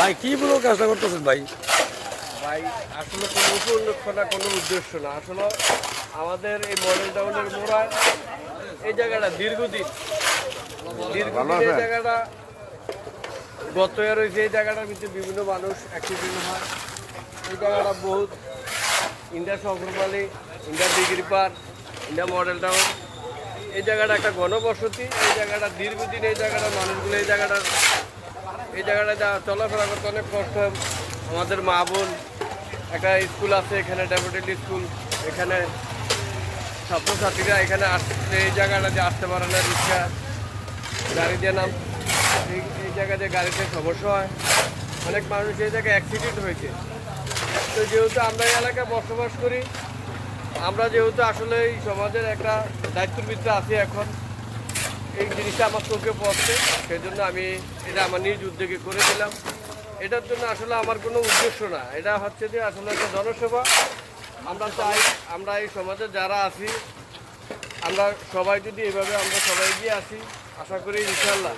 ভাই কি বলে কাজটা করতেছেন ভাই? ভাই আসলে কোনো উপলক্ষ্য না, কোনো উদ্দেশ্য না। আসলে আমাদের এই মডেল টাউনের মোড়া এই জায়গাটা দীর্ঘদিন এই জায়গাটা গত ইয়ার হয়েছে। এই জায়গাটার ভিতরে বিভিন্ন মানুষ অ্যাক্সিডেন্ট হয়। এই জায়গাটা বহুত India Shankarpalli, India degree park, India model town, এই জায়গাটা একটা গণবসতি। এই জায়গাটা দীর্ঘদিন এই জায়গাটার মানুষগুলো এই জায়গাটা যা চলাফেরা করতে অনেক কষ্ট হয়। আমাদের মা বোন একটা স্কুল আছে এখানে, ডেপুটেড স্কুল। এখানে ছাত্রছাত্রীরা এখানে আসতে এই জায়গাটাতে আসতে পারে না, রিক্সা গাড়ি দিয়ে নাম এই জায়গাতে গাড়িতে সমস্যা হয়। অনেক মানুষ এই জায়গায় অ্যাক্সিডেন্ট হয়েছে। তো যেহেতু আমরা এই এলাকায় বসবাস করি, আমরা যেহেতু আসলে এই সমাজের একটা দায়িত্বের ভিতরে আছি এখন, এই জিনিসটা আমার চোখে পড়ছে, সেই জন্য আমি এটা আমার নিজ উদ্যোগে করে দিলাম। এটার জন্য আসলে আমার কোনো উদ্দেশ্য না, এটা হচ্ছে যে আসলে একটা জনসেবা। আমরা চাই আমরা এই সমাজে যারা আছি আমরা সবাই যদি এভাবে আমরা সবাই এগিয়ে আসি, আশা করি ইনশাল্লাহ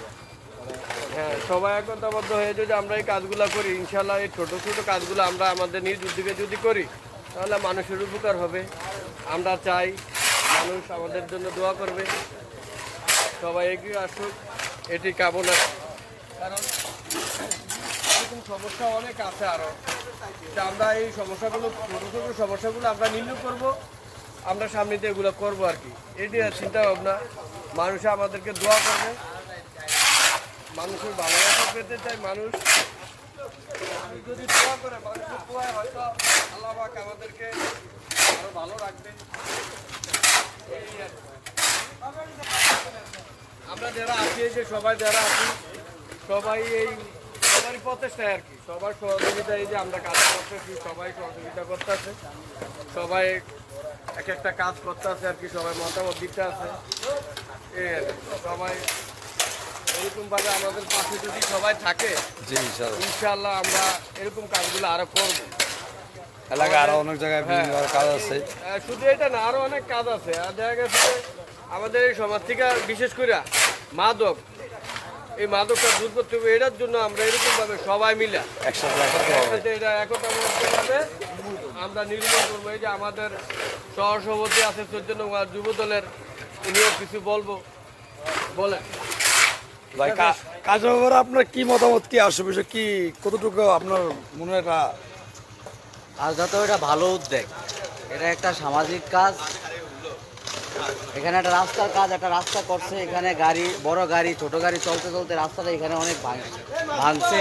হ্যাঁ সবাই একতাবদ্ধ হয়ে যদি আমরা এই কাজগুলো করি, ইনশাল্লাহ এই ছোটো ছোটো কাজগুলো আমরা আমাদের নিজ উদ্যোগে যদি করি তাহলে মানুষের উপকার হবে। আমরা চাই মানুষ আমাদের জন্য দোয়া করবে, সবাই এগিয়ে আসুক, এটি কামনা। কারণ এরকম সমস্যা অনেক আছে আরও, আমরা এই সমস্যাগুলো ছোটো ছোটো সমস্যাগুলো আমরা নির্ণয় করব, আমরা সামনে দিয়ে এগুলো করবো আর কি। এটি চিন্তা ভাবনা। মানুষে আমাদেরকে দোয়া করবে, মানুষের ভালোবাসা পেতে চাই। মানুষ যদি দোয়া করে, মানুষের দোয়ায় হয়তো আল্লাহ পাক আমাদেরকে আরো ভালো রাখবে। আমরা যারা আছি, এই যে সবাই যারা আছি, সবাই এই সবারই প্রচেষ্টায় আর কি, সবার সহযোগিতা, এই যে আমরা কাজ করতেছি সবাই সহযোগিতা করতেছে, সবাই এক একটা কাজ করতে আছে আর কি, সবাই মতামত দিতে আছে। সবাই এরকমভাবে আমাদের পাশে যদি সবাই থাকে, ইনশাআল্লাহ আমরা এরকম কাজগুলো আরো করব। এলাকায় আরো অনেক জায়গায় কাজ আছে, শুধু এটা না, আরো অনেক কাজ আছে। আর দেখা গেছে আমাদের এই সমাজ থেকে বিশেষ করে মাদক, এই মাদকটা দূর করতে হবে। এটার জন্য আমরা এরকম ভাবে সবাই মিলে একসাথে এটা একতাবদ্ধভাবে আমরা নির্মূল করবো। এই যে আমাদের সহসভাপতি আছে 14 নং যুব দলের, উনিও কিছু বলবো, বলেন ভাই। কাজের ব্যাপারে আপনার কি মতামত, কি আসবে, কি কতটুকু আপনার মনে একটা কাজটা তো এটা ভালো উদ্যোগ, এটা একটা সামাজিক কাজ। এখানে একটা রাস্তার কাজ, একটা রাস্তা করছে, এখানে গাড়ি, বড় গাড়ি, ছোট গাড়ি চলতে চলতে রাস্তাটা এখানে অনেক ভাঙছে।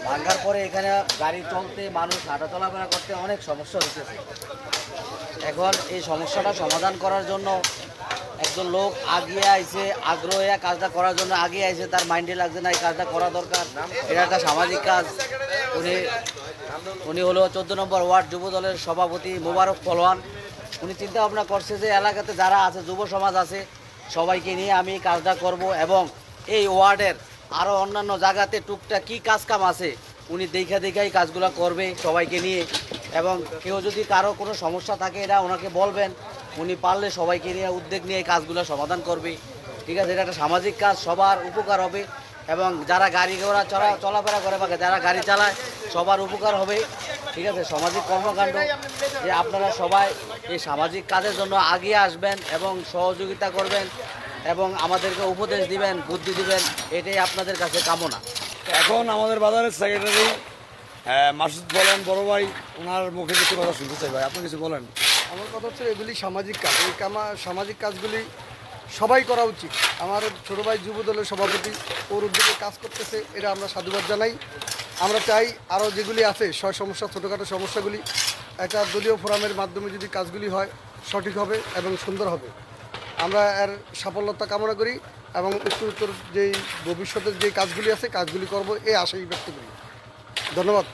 ভাঙার পরে এখানে গাড়ি চলতে, মানুষ হাঁটা চলাফেরা করতে অনেক সমস্যা হচ্ছে। এখন এই সমস্যাটা সমাধান করার জন্য একজন লোক আগিয়ে আইছে, আগ্রহে কাজটা করার জন্য আগিয়ে আইছে, তার মাইন্ডে লাগছে না এই কাজটা করা দরকার, এটা একটা সামাজিক কাজ। উনি হলো 14 নম্বর ওয়ার্ড যুব দলের সভাপতি মোবারক পলোয়ান। উনি চিন্তা ভাবনা করছে যে এলাকাতে যারা আছে, যুব সমাজ আছে, সবাইকে নিয়ে আমি এই কাজটা করব, এবং এই ওয়ার্ডের আরও অন্যান্য জায়গাতে টুকটাক কী কাজ কাম আছে উনি দেখাই কাজগুলো করবে সবাইকে নিয়ে। এবং কেউ যদি কারো কোনো সমস্যা থাকে এটা ওনাকে বলবেন, উনি পারলে সবাইকে নিয়ে উদ্যোগ নিয়ে এই কাজগুলো সমাধান করবে। ঠিক আছে, এটা একটা সামাজিক কাজ, সবার উপকার হবে, এবং যারা গাড়ি ঘোড়া চলাফেরা করে বা যারা গাড়ি চালায় সবার উপকার হবে। ঠিক আছে, সামাজিক কর্মকাণ্ড যে আপনারা সবাই এই সামাজিক কাজের জন্য আগিয়ে আসবেন এবং সহযোগিতা করবেন এবং আমাদেরকে উপদেশ দিবেন, বুদ্ধি দিবেন, এটাই আপনাদের কাছে কামনা। এখন আমাদের বাজারের সেক্রেটারি মাসুদ বলেন, বড় ভাই, ওনার মুখে কিছু কথা শুনতে চাই। ভাই আপনি কিছু বলেন। আমার কথা হচ্ছে এগুলি সামাজিক কাজ, এই সামাজিক কাজগুলি সবাই করা উচিত। আমার ছোট ভাই যুব দলের সভাপতি, ওর উদ্যোগে কাজ করতেছে, এটা আমরা সাধুবাদ জানাই। আমরা চাই আরও যেগুলি আছে সমস্যা, ছোটোখাটো সমস্যাগুলি একটা দলীয় ফোরামের মাধ্যমে যদি কাজগুলি হয় সঠিক হবে এবং সুন্দর হবে। আমরা এর সাফল্যতা কামনা করি এবং উত্তর যেই ভবিষ্যতের যে কাজগুলি আছে কাজগুলি করব, এই আশাই ব্যক্ত করি। ধন্যবাদ।